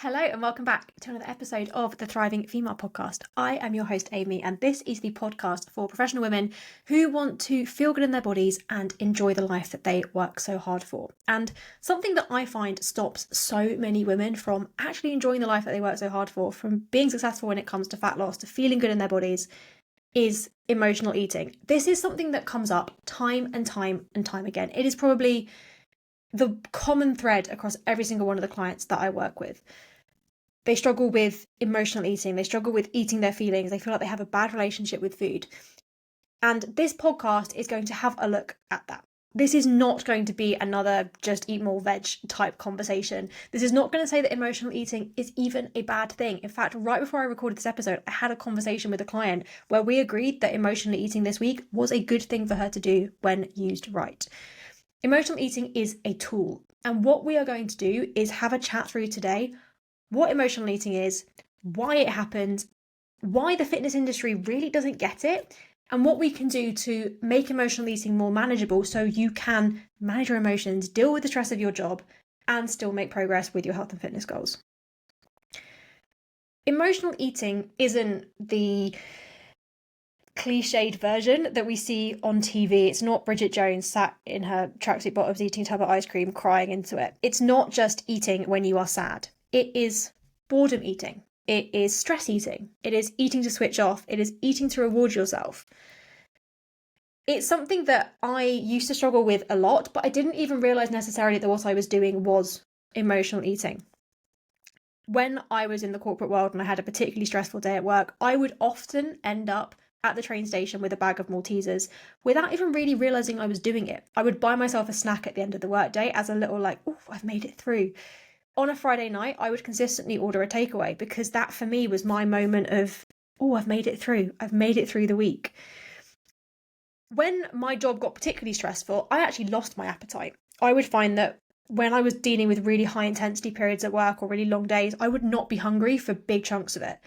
Hello and welcome back to another episode of the Thriving Female Podcast. I am your host, Amy, and this is the podcast for professional women who want to feel good in their bodies and enjoy the life that they work so hard for. And something that I find stops so many women from actually enjoying the life that they work so hard for, from being successful when it comes to fat loss, to feeling good in their bodies, is emotional eating. This is something that comes up time and time and time again. It is probably the common thread across every single one of the clients that I work with. They struggle with emotional eating. They struggle with eating their feelings. They feel like they have a bad relationship with food. And this podcast is going to have a look at that. This is not going to be another just eat more veg type conversation. This is not going to say that emotional eating is even a bad thing. In fact, right before I recorded this episode, I had a conversation with a client where we agreed that emotional eating this week was a good thing for her to do when used right. Emotional eating is a tool. And what we are going to do is have a chat through today what emotional eating is, why it happens, why the fitness industry really doesn't get it, and what we can do to make emotional eating more manageable so you can manage your emotions, deal with the stress of your job, and still make progress with your health and fitness goals. Emotional eating isn't the cliched version that we see on TV. It's not Bridget Jones sat in her tracksuit bottoms eating a tub of ice cream, crying into it. It's not just eating when you are sad. It is boredom eating. It is stress eating. It is eating to switch off. It is eating to reward yourself. It's something that I used to struggle with a lot, but I didn't even realize necessarily that what I was doing was emotional eating. When I was in the corporate world and I had a particularly stressful day at work, I would often end up at the train station with a bag of Maltesers without even really realizing I was doing it. I would buy myself a snack at the end of the workday as a little oh, I've made it through. On a Friday night, I would consistently order a takeaway because that for me was my moment of, oh, I've made it through. I've made it through the week. When my job got particularly stressful, I actually lost my appetite. I would find that when I was dealing with really high intensity periods at work or really long days, I would not be hungry for big chunks of it.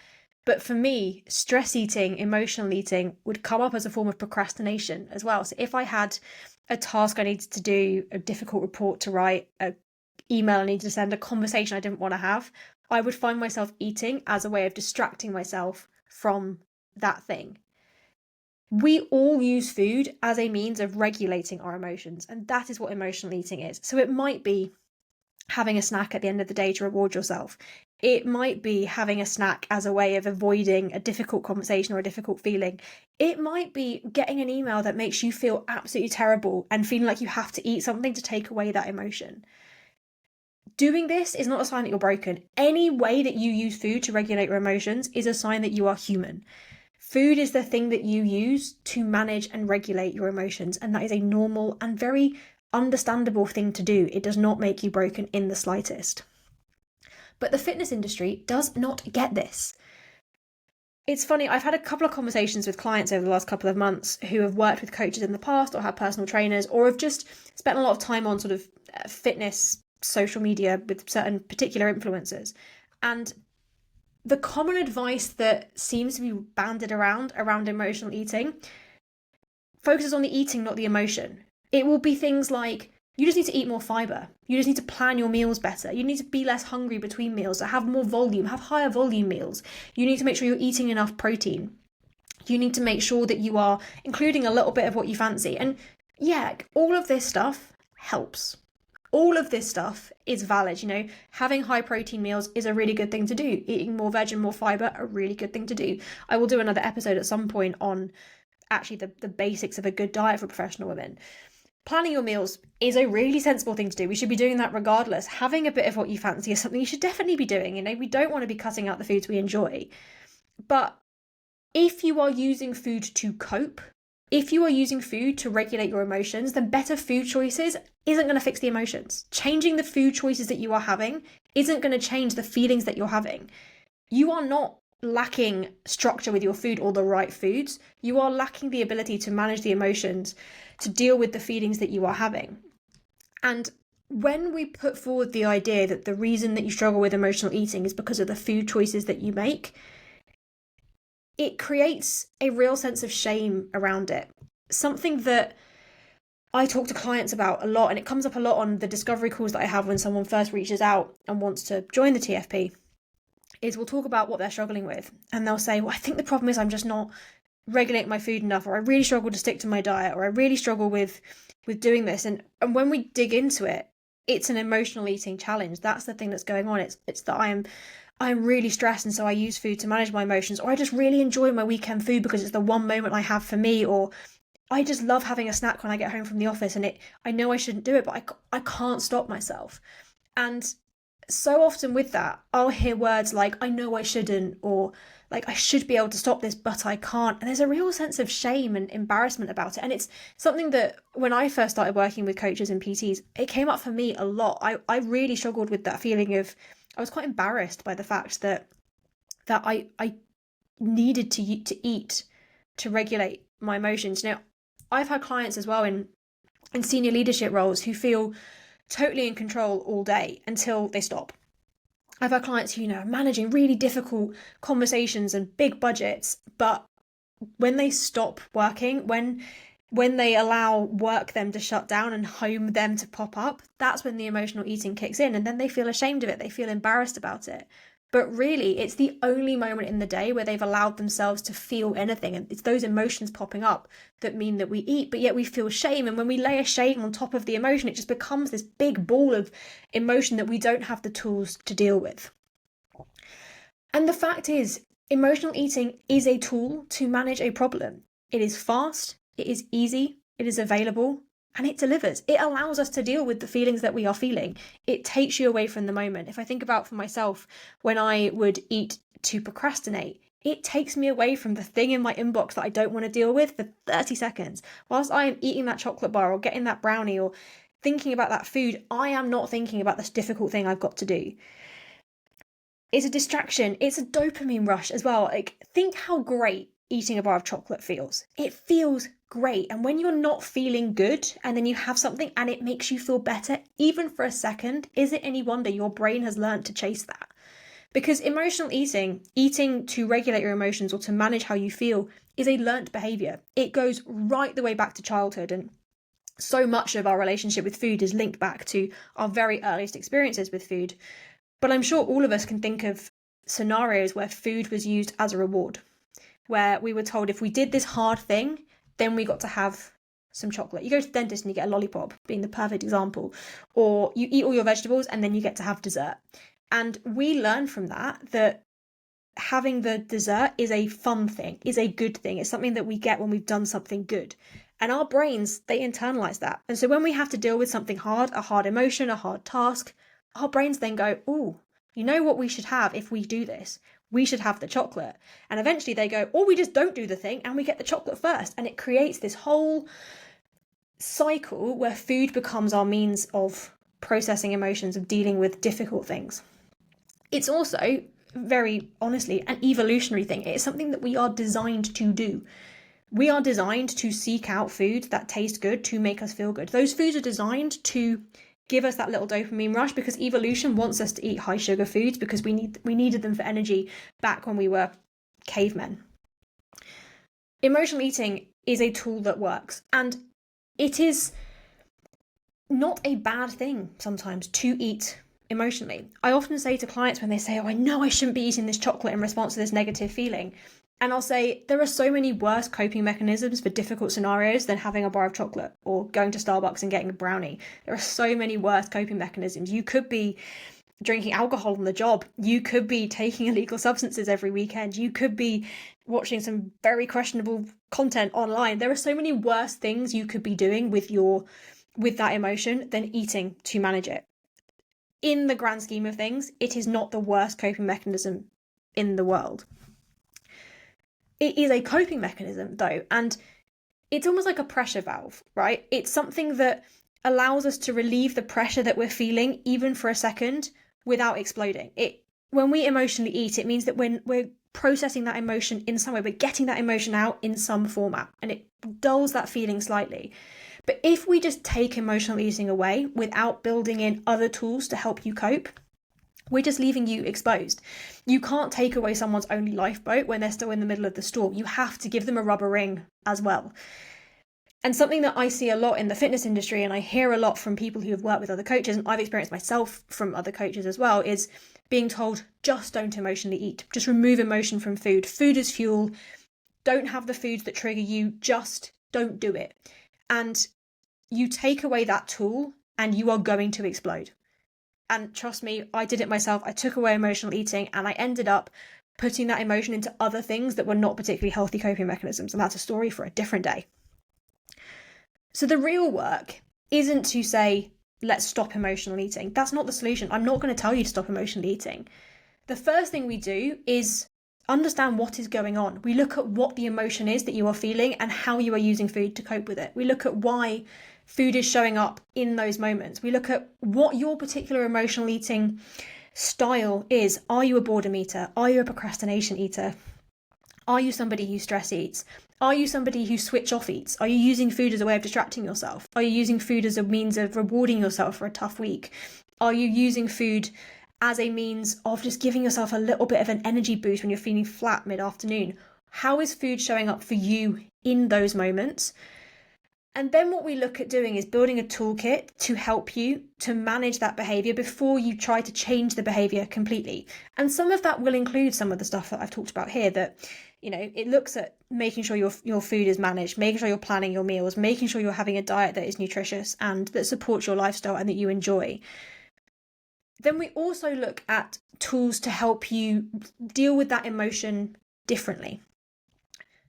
But for me, stress eating, emotional eating would come up as a form of procrastination as well. So if I had a task I needed to do, a difficult report to write, a email I needed to send, a conversation I didn't want to have, I would find myself eating as a way of distracting myself from that thing. We all use food as a means of regulating our emotions, and that is what emotional eating is. So it might be having a snack at the end of the day to reward yourself. It might be having a snack as a way of avoiding a difficult conversation or a difficult feeling. It might be getting an email that makes you feel absolutely terrible and feeling like you have to eat something to take away that emotion. Doing this is not a sign that you're broken. Any way that you use food to regulate your emotions is a sign that you are human. Food is the thing that you use to manage and regulate your emotions, and that is a normal and very understandable thing to do. It does not make you broken in the slightest. But the fitness industry does not get this. It's funny, I've had a couple of conversations with clients over the last couple of months who have worked with coaches in the past or have personal trainers or have just spent a lot of time on sort of fitness social media with certain particular influencers. And the common advice that seems to be banded around emotional eating focuses on the eating, not the emotion. It will be things like, you just need to eat more fiber. You just need to plan your meals better. You need to be less hungry between meals, so have more volume, have higher volume meals. You need to make sure you're eating enough protein. You need to make sure that you are including a little bit of what you fancy. And yeah, all of this stuff helps. All of this stuff is valid. Having high protein meals is a really good thing to do. Eating more veg and more fiber, a really good thing to do. I will do another episode at some point on actually the basics of a good diet for professional women. Planning your meals is a really sensible thing to do. We should be doing that regardless. Having a bit of what you fancy is something you should definitely be doing. We don't want to be cutting out the foods we enjoy. But if you are using food to cope, if you are using food to regulate your emotions, then better food choices isn't going to fix the emotions. Changing the food choices that you are having isn't going to change the feelings that you're having. You are not lacking structure with your food or the right foods. You are lacking the ability to manage the emotions, to deal with the feelings that you are having. And when we put forward the idea that the reason that you struggle with emotional eating is because of the food choices that you make, it creates a real sense of shame around it. Something that I talk to clients about a lot, and it comes up a lot on the discovery calls that I have when someone first reaches out and wants to join the TFP. is we'll talk about what they're struggling with, and they'll say, well, I think the problem is I'm just not regulating my food enough, or I really struggle to stick to my diet, or I really struggle with doing this. And when we dig into it, it's an emotional eating challenge. That's the thing that's going on. It's that I'm really stressed, and so I use food to manage my emotions, or I just really enjoy my weekend food because it's the one moment I have for me, or I just love having a snack when I get home from the office, and I know I shouldn't do it, but I can't stop myself. And so often with that, I'll hear words like, I know I shouldn't, or like, I should be able to stop this, but I can't. And there's a real sense of shame and embarrassment about it. And it's something that when I first started working with coaches and PTs, it came up for me a lot. I really struggled with that feeling of, I was quite embarrassed by the fact that I needed to eat to regulate my emotions. Now, I've had clients as well in senior leadership roles who feel totally in control all day until they stop. I've had clients who, are managing really difficult conversations and big budgets, but when they stop working, when they allow work them to shut down and home them to pop up, that's when the emotional eating kicks in, and then they feel ashamed of it. They feel embarrassed about it. But really, it's the only moment in the day where they've allowed themselves to feel anything. And it's those emotions popping up that mean that we eat, but yet we feel shame. And when we layer shame on top of the emotion, it just becomes this big ball of emotion that we don't have the tools to deal with. And the fact is, emotional eating is a tool to manage a problem. It is fast, it is easy, it is available, and it delivers. It allows us to deal with the feelings that we are feeling. It takes you away from the moment. If I think about for myself, when I would eat to procrastinate, it takes me away from the thing in my inbox that I don't want to deal with for 30 seconds. Whilst I am eating that chocolate bar or getting that brownie or thinking about that food, I am not thinking about this difficult thing I've got to do. It's a distraction. It's a dopamine rush as well. Like, think how great eating a bar of chocolate feels. It feels great. And when you're not feeling good and then you have something and it makes you feel better, even for a second, is it any wonder your brain has learned to chase that? Because emotional eating to regulate your emotions or to manage how you feel, is a learnt behavior. It goes right the way back to childhood, and so much of our relationship with food is linked back to our very earliest experiences with food. But I'm sure all of us can think of scenarios where food was used as a reward, where we were told if we did this hard thing, then we got to have some chocolate. You go to the dentist and you get a lollipop, being the perfect example. Or you eat all your vegetables and then you get to have dessert. And we learn from that having the dessert is a fun thing, is a good thing. It's something that we get when we've done something good. And our brains, they internalize that. And so when we have to deal with something hard, a hard emotion, a hard task, our brains then go, oh, you know what we should have if we do this? We should have the chocolate. And eventually they go, or we just don't do the thing and we get the chocolate first. And it creates this whole cycle where food becomes our means of processing emotions, of dealing with difficult things. It's also, very honestly, an evolutionary thing. It's something that we are designed to do. We are designed to seek out food that taste good, to make us feel good. Those foods are designed to give us that little dopamine rush, because evolution wants us to eat high sugar foods because we needed them for energy back when we were cavemen. Emotional eating is a tool that works, and it is not a bad thing sometimes to eat emotionally. I often say to clients when they say, oh, I know I shouldn't be eating this chocolate in response to this negative feeling, and I'll say, there are so many worse coping mechanisms for difficult scenarios than having a bar of chocolate or going to Starbucks and getting a brownie. There are so many worse coping mechanisms. You could be drinking alcohol on the job. You could be taking illegal substances every weekend. You could be watching some very questionable content online. There are so many worse things you could be doing with that emotion than eating to manage it. In the grand scheme of things, it is not the worst coping mechanism in the world. It is a coping mechanism, though, and it's almost like a pressure valve, right? It's something that allows us to relieve the pressure that we're feeling, even for a second, without exploding. When we emotionally eat, it means that when we're processing that emotion in some way, we're getting that emotion out in some format, and it dulls that feeling slightly. But if we just take emotional eating away without building in other tools to help you cope, we're just leaving you exposed. You can't take away someone's only lifeboat when they're still in the middle of the storm. You have to give them a rubber ring as well. And something that I see a lot in the fitness industry, and I hear a lot from people who have worked with other coaches, and I've experienced myself from other coaches as well, is being told, just don't emotionally eat. Just remove emotion from food. Food is fuel. Don't have the foods that trigger you. Just don't do it. And you take away that tool and you are going to explode. And trust me, I did it myself. I took away emotional eating and I ended up putting that emotion into other things that were not particularly healthy coping mechanisms. And that's a story for a different day. So the real work isn't to say, let's stop emotional eating. That's not the solution. I'm not going to tell you to stop emotional eating. The first thing we do is understand what is going on. We look at what the emotion is that you are feeling and how you are using food to cope with it. We look at why food is showing up in those moments. We look at what your particular emotional eating style is. Are you a boredom eater? Are you a procrastination eater? Are you somebody who stress eats? Are you somebody who switch off eats? Are you using food as a way of distracting yourself? Are you using food as a means of rewarding yourself for a tough week? Are you using food as a means of just giving yourself a little bit of an energy boost when you're feeling flat mid-afternoon? How is food showing up for you in those moments? And then what we look at doing is building a toolkit to help you to manage that behavior before you try to change the behavior completely. And some of that will include some of the stuff that I've talked about here, that, it looks at making sure your food is managed, making sure you're planning your meals, making sure you're having a diet that is nutritious and that supports your lifestyle and that you enjoy. Then we also look at tools to help you deal with that emotion differently.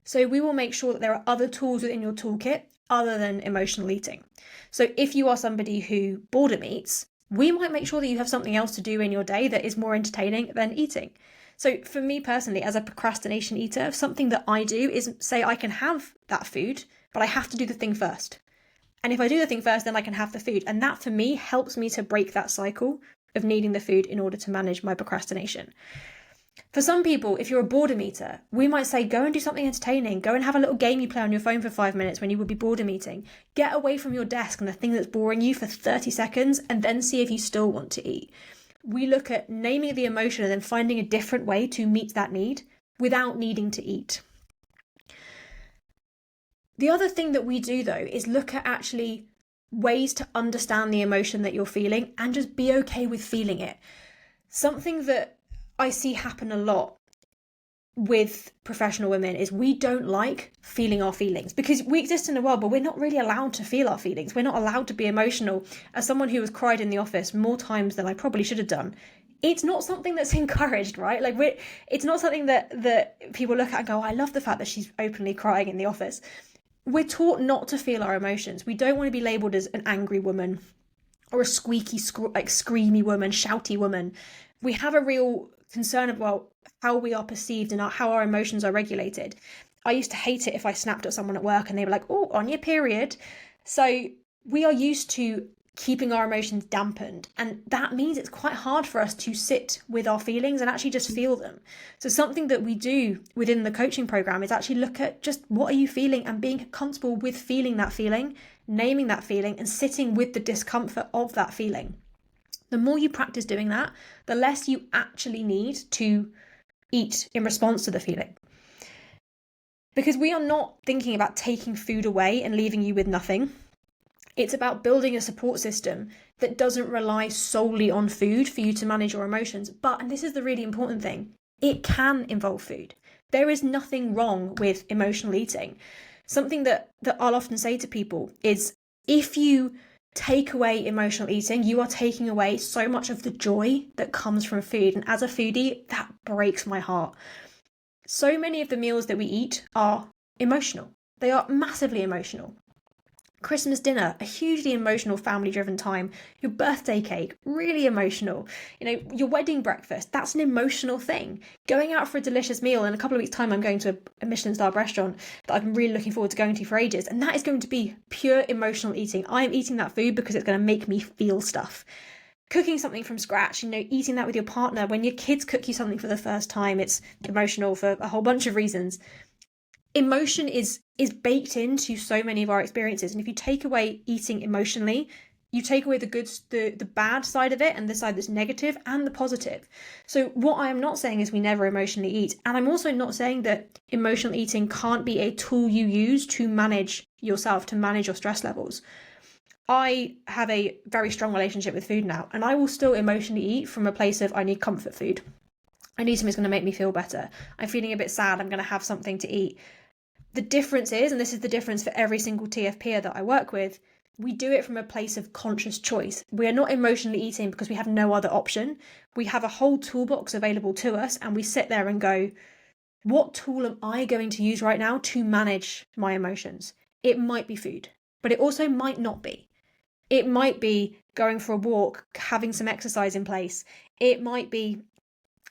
So we will make sure that there are other tools within your toolkit other than emotional eating. So if you are somebody who boredom eats, we might make sure that you have something else to do in your day that is more entertaining than eating. So for me personally, as a procrastination eater, something that I do is say I can have that food, but I have to do the thing first. And if I do the thing first, then I can have the food. And that for me helps me to break that cycle of needing the food in order to manage my procrastination. For some people, if you're a boredom eater, we might say, go and do something entertaining. Go and have a little game you play on your phone for 5 minutes when you would be boredom eating. Get away from your desk and the thing that's boring you for 30 seconds and then see if you still want to eat. We look at naming the emotion and then finding a different way to meet that need without needing to eat. The other thing that we do, though, is look at actually ways to understand the emotion that you're feeling and just be okay with feeling it. Something that I see happen a lot with professional women is we don't like feeling our feelings because we exist in a world, but we're not really allowed to feel our feelings. We're not allowed to be emotional. As someone who has cried in the office more times than I probably should have done, it's not something that's encouraged, right? It's not something that people look at and go, I love the fact that she's openly crying in the office. We're taught not to feel our emotions. We don't want to be labelled as an angry woman or a squeaky, screamy woman, shouty woman. We have a real concern about how we are perceived and how our emotions are regulated. I used to hate it if I snapped at someone at work and they were like, oh, on your period. So we are used to keeping our emotions dampened. And that means it's quite hard for us to sit with our feelings and actually just feel them. So something that we do within the coaching program is actually look at just what are you feeling and being comfortable with feeling that feeling, naming that feeling and sitting with the discomfort of that feeling. The more you practice doing that, the less you actually need to eat in response to the feeling. Because we are not thinking about taking food away and leaving you with nothing. It's about building a support system that doesn't rely solely on food for you to manage your emotions. But, and this is the really important thing, it can involve food. There is nothing wrong with emotional eating. Something that I'll often say to people is if you take away emotional eating, you are taking away so much of the joy that comes from food. And as a foodie, that breaks my heart. So many of the meals that we eat are emotional. They are massively emotional. Christmas dinner, a hugely emotional family-driven time. Your birthday cake, really emotional. Your wedding breakfast, that's an emotional thing. Going out for a delicious meal, in a couple of weeks' time I'm going to a Michelin-star restaurant that I've been really looking forward to going to for ages, and that is going to be pure emotional eating. I am eating that food because it's going to make me feel stuff. Cooking something from scratch, eating that with your partner. When your kids cook you something for the first time, it's emotional for a whole bunch of reasons. Emotion is baked into so many of our experiences. And if you take away eating emotionally, you take away the good, the bad side of it and the side that's negative and the positive. So what I am not saying is we never emotionally eat. And I'm also not saying that emotional eating can't be a tool you use to manage yourself, to manage your stress levels. I have a very strong relationship with food now, and I will still emotionally eat from a place of I need comfort food. I need something that's going to make me feel better. I'm feeling a bit sad. I'm going to have something to eat. The difference is, and this is the difference for every single TFPer that I work with, we do it from a place of conscious choice. We are not emotionally eating because we have no other option. We have a whole toolbox available to us, and we sit there and go, what tool am I going to use right now to manage my emotions? It might be food, but it also might not be. It might be going for a walk, having some exercise in place. It might be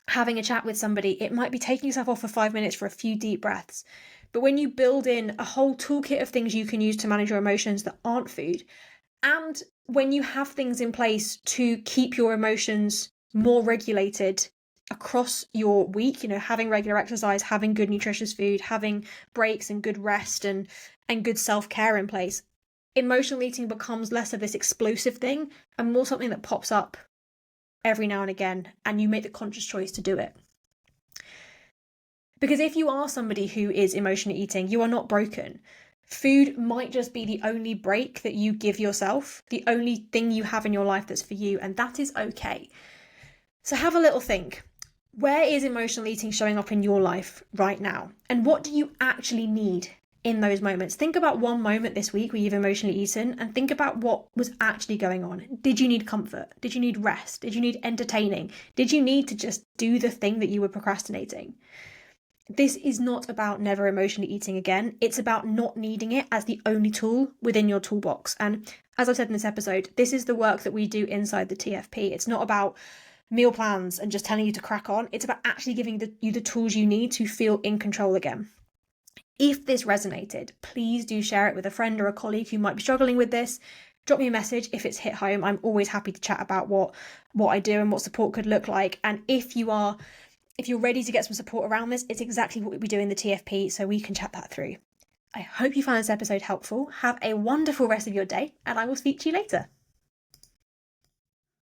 having a chat with somebody. It might be taking yourself off for 5 minutes for a few deep breaths. But when you build in a whole toolkit of things you can use to manage your emotions that aren't food, and when you have things in place to keep your emotions more regulated across your week, having regular exercise, having good nutritious food, having breaks and good rest and good self-care in place, emotional eating becomes less of this explosive thing and more something that pops up every now and again, and you make the conscious choice to do it. Because if you are somebody who is emotionally eating, you are not broken. Food might just be the only break that you give yourself, the only thing you have in your life that's for you, and that is okay. So have a little think. Where is emotional eating showing up in your life right now? And what do you actually need in those moments? Think about one moment this week where you've emotionally eaten and think about what was actually going on. Did you need comfort? Did you need rest? Did you need entertaining? Did you need to just do the thing that you were procrastinating? This is not about never emotionally eating again. It's about not needing it as the only tool within your toolbox. And as I've said in this episode, this is the work that we do inside the TFP. It's not about meal plans and just telling you to crack on. It's about actually giving you the tools you need to feel in control again. If this resonated, please do share it with a friend or a colleague who might be struggling with this. Drop me a message if it's hit home. I'm always happy to chat about what I do and what support could look like. And if you're ready to get some support around this, it's exactly what we do in the TFP, so we can chat that through. I hope you found this episode helpful. Have a wonderful rest of your day, and I will speak to you later.